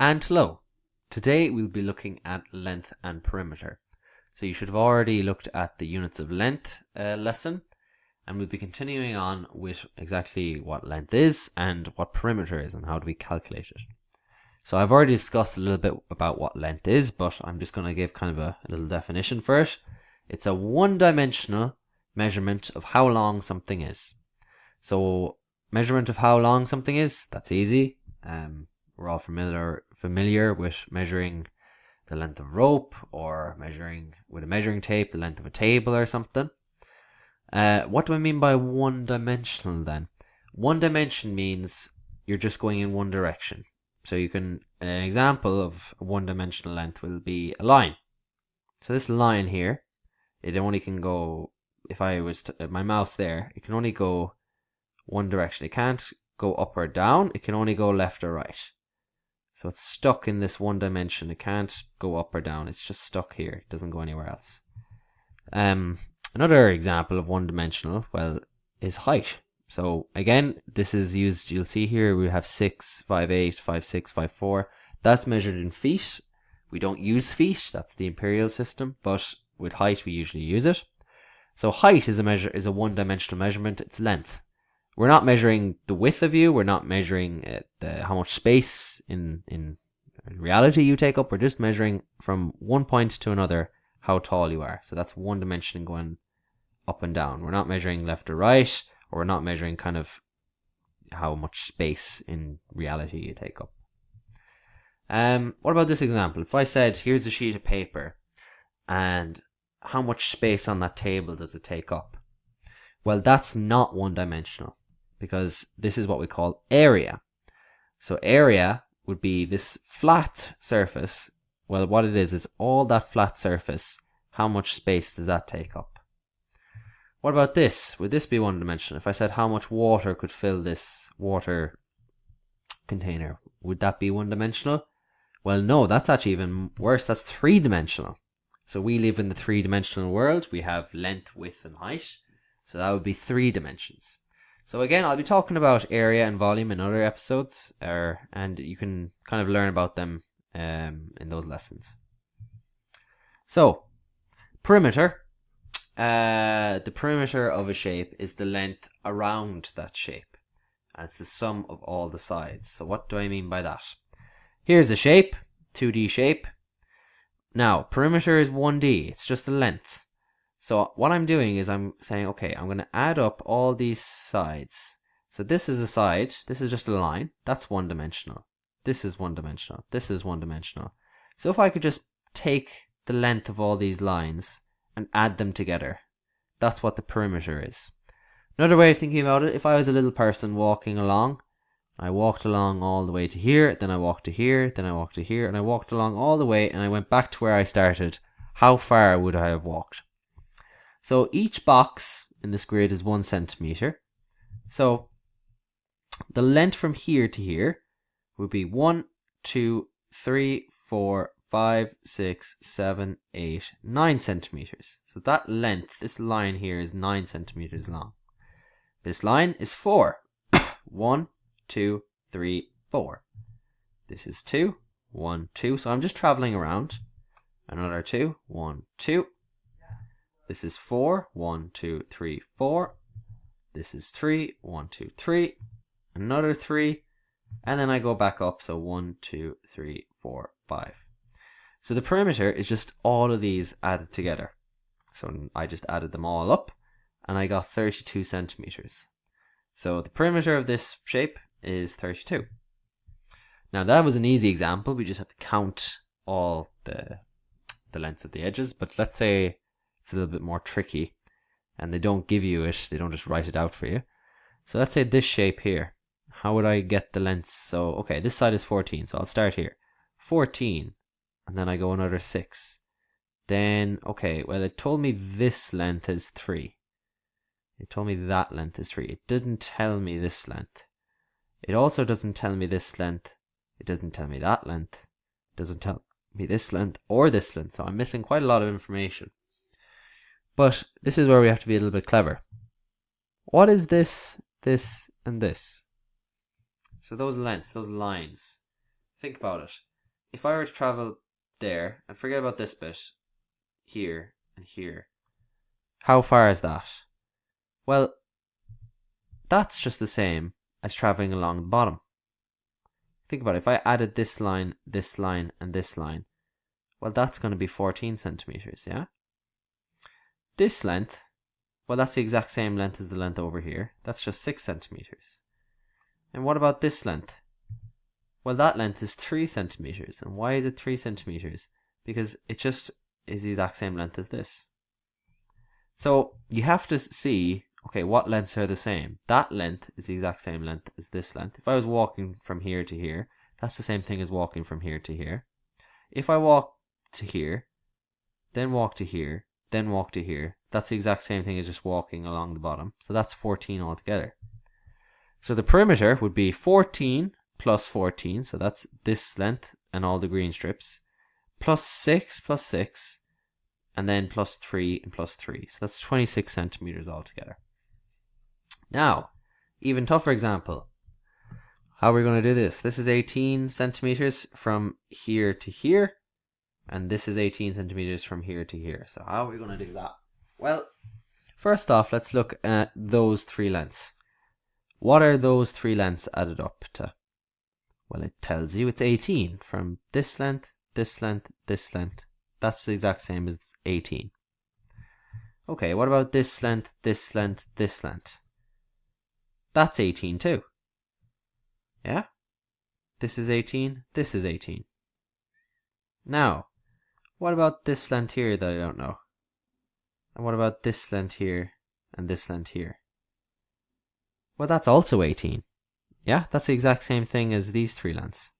And hello. Today we'll be looking at length and perimeter. So you should have already looked at the units of length lesson, and we'll be continuing on with exactly what length is and what perimeter is and how do we calculate it. So I've already discussed a little bit about what length is, but I'm just going to give kind of a little definition for it. It's a one-dimensional measurement of how long something is. So measurement of how long something is, that's easy. We're all familiar with measuring the length of rope, or measuring with a measuring tape the length of a table or something. What do I mean by one-dimensional then? One dimension means you're just going in one direction. So an example of a one-dimensional length will be a line. So this line here, it only can go, if I was my mouse there, it can only go one direction. It can't go up or down. It can only go left or right. So it's stuck in this one dimension. It can't go up or down. It's just stuck here. It doesn't go anywhere else. Another example of one-dimensional, is height. So again, this is used, you'll see here we have 6, 5, 8, 5, 6, 5, 4. That's measured in feet. We don't use feet. That's the imperial system. But with height, we usually use it. So height is a one-dimensional measurement. It's length. We're not measuring the width of you. We're not measuring how much space in reality you take up. We're just measuring from one point to another how tall you are. So that's one dimension going up and down. We're not measuring left or right, or we're not measuring kind of how much space in reality you take up. What about this example? If I said, here's a sheet of paper, and how much space on that table does it take up? Well, that's not one-dimensional, because this is what we call area. So area would be this flat surface. Well, what it is all that flat surface. How much space does that take up? What about this? Would this be one-dimensional? If I said how much water could fill this water container, would that be one-dimensional? Well, no, that's actually even worse. That's three-dimensional. So we live in the three-dimensional world. We have length, width, and height. So that would be 3 dimensions. So again, I'll be talking about area and volume in other episodes, and you can kind of learn about them in those lessons. So, perimeter. The perimeter of a shape is the length around that shape, and it's the sum of all the sides. So what do I mean by that? Here's the shape, 2D shape. Now, perimeter is 1D. It's just the length. So what I'm doing is I'm saying, okay, I'm going to add up all these sides. So this is a side. This is just a line. That's one-dimensional. This is one-dimensional. This is one-dimensional. So if I could just take the length of all these lines and add them together, that's what the perimeter is. Another way of thinking about it, if I was a little person walking along, I walked along all the way to here, then I walked to here, then I walked to here, and I walked along all the way, and I went back to where I started. How far would I have walked? So each box in this grid is 1 centimeter. So the length from here to here would be 1, 2, 3, 4, 5, 6, 7, 8, 9 centimeters. So that length, this line here, is 9 centimeters long. This line is 4. 1, 2, 3, 4. This is 2, 1, 2. So I'm just traveling around. Another 2, 1, 2. This is 4, 1, 2, 3, 4. This is 3, 1, 2, 3. Another 3. And then I go back up. So 1, 2, 3, 4, 5. So the perimeter is just all of these added together. So I just added them all up, and I got 32 centimeters. So the perimeter of this shape is 32. Now that was an easy example. We just have to count all the lengths of the edges. But let's say it's a little bit more tricky, and they don't give you it. They don't just write it out for you. So let's say this shape here. How would I get the lengths? So, okay, this side is 14. So I'll start here. 14. And then I go another 6. Then, okay, well, it told me this length is 3. It told me that length is 3. It didn't tell me this length. It also doesn't tell me this length. It doesn't tell me that length. It doesn't tell me this length or this length. So I'm missing quite a lot of information. But this is where we have to be a little bit clever. What is this, this, and this? So those lengths, those lines, think about it. if I were to travel there, and forget about this bit, here and here, how far is that? Well, that's just the same as traveling along the bottom. Think about it. If I added this line, and this line, well, that's going to be 14 centimeters, yeah? This length, well, that's the exact same length as the length over here. That's just 6 centimeters. And what about this length? Well, that length is 3 centimeters. And why is it 3 centimeters? Because it just is the exact same length as this. So you have to see, okay, what lengths are the same? That length is the exact same length as this length. If I was walking from here to here, that's the same thing as walking from here to here. If I walk to here, then walk to here, then walk to here, that's the exact same thing as just walking along the bottom. So that's 14 altogether. So the perimeter would be 14 plus 14, so that's this length and all the green strips, plus 6, and then plus 3 and plus 3. So that's 26 centimeters altogether. Now, even tougher example. How are we going to do this? This is 18 centimeters from here to here, and this is 18 centimeters from here to here. So how are we going to do that? Well, first off, let's look at those 3 lengths. What are those 3 lengths added up to? Well, it tells you it's 18 from this length, this length, this length. That's the exact same as 18. Okay, what about this length, this length, this length? That's 18 too. Yeah? This is 18, this is 18. Now, what about this length here that I don't know? And what about this length here and this length here? Well, that's also 18. Yeah, that's the exact same thing as these 3 lengths.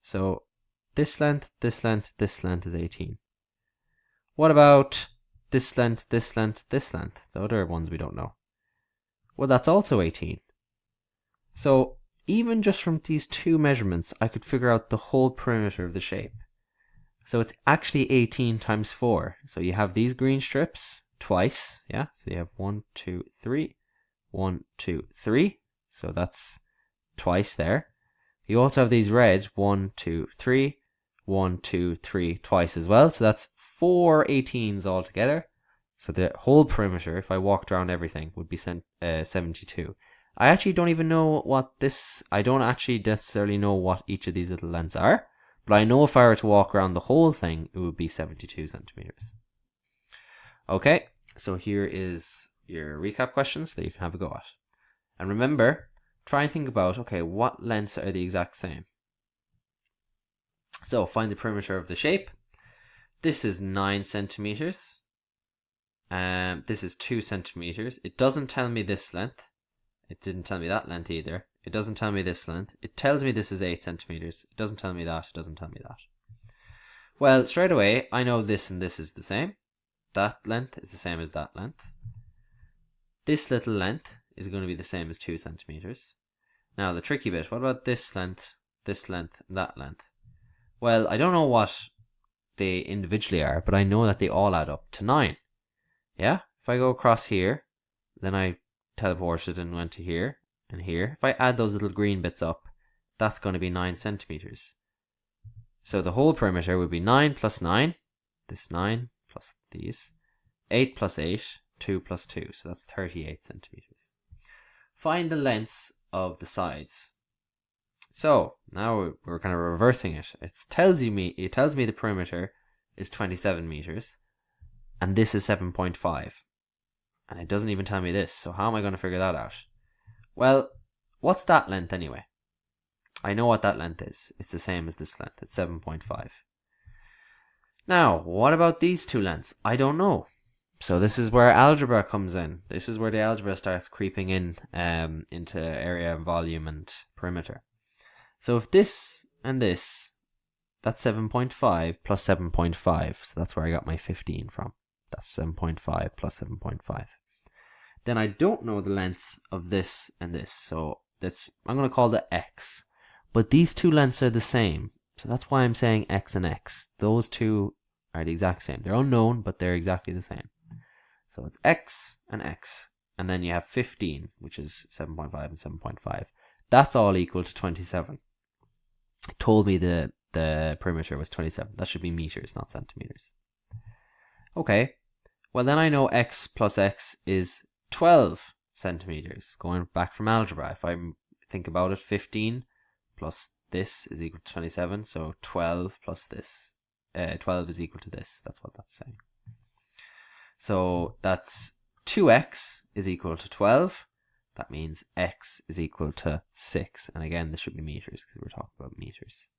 So this length, this length, this length is 18. What about this length, this length, this length? The other ones we don't know. Well, that's also 18. So even just from these 2 measurements, I could figure out the whole perimeter of the shape. So it's actually 18 times 4. So you have these green strips twice, yeah? So you have 1, 2, 3, 1, 2, 3. So that's twice there. You also have these red 1, 2, 3, 1, 2, 3 twice as well. So that's 4 18s altogether. So the whole perimeter, if I walked around everything, would be 72. I actually don't even know I don't actually necessarily know what each of these little lengths are, but I know if I were to walk around the whole thing, it would be 72 centimeters. Okay, so here is your recap questions that you can have a go at. And remember, try and think about, okay, what lengths are the exact same? So find the perimeter of the shape. This is 9 centimeters. This is 2 centimeters. It doesn't tell me this length. It didn't tell me that length either. It doesn't tell me this length. It tells me this is 8 centimeters. It doesn't tell me that. It doesn't tell me that. Well, straight away, I know this and this is the same. That length is the same as that length. This little length is going to be the same as 2 centimeters. Now, the tricky bit, what about this length, and that length? Well, I don't know what they individually are, but I know that they all add up to 9. Yeah? If I go across here, then I teleported and went to here and here. If I add those little green bits up, that's going to be 9 centimeters. So the whole perimeter would be 9 plus 9, this 9 plus these, 8 plus 8, 2 plus 2, so that's 38 centimeters. Find the lengths of the sides. So now we're kind of reversing it. It tells me the perimeter is 27 meters, and this is 7.5. And it doesn't even tell me this, so how am I going to figure that out? Well, what's that length anyway? I know what that length is. It's the same as this length. It's 7.5. Now, what about these 2 lengths? I don't know. So this is where algebra comes in. This is where the algebra starts creeping in into area, volume, and perimeter. So if this and this, that's 7.5 plus 7.5. So that's where I got my 15 from. That's 7.5 plus 7.5. Then I don't know the length of this and this. So I'm going to call that x. But these 2 lengths are the same. So that's why I'm saying x and x. Those 2 are the exact same. They're unknown, but they're exactly the same. So it's x and x. And then you have 15, which is 7.5 and 7.5. That's all equal to 27. It told me the the perimeter was 27. That should be meters, not centimeters. Okay, well then I know x plus x is 12 centimeters. Going back from algebra, if I think about it, 15 plus this is equal to 27, so 12 plus this, 12 is equal to this. That's what that's saying. So that's 2x is equal to 12. That means x is equal to 6. And again, this should be meters because we're talking about meters.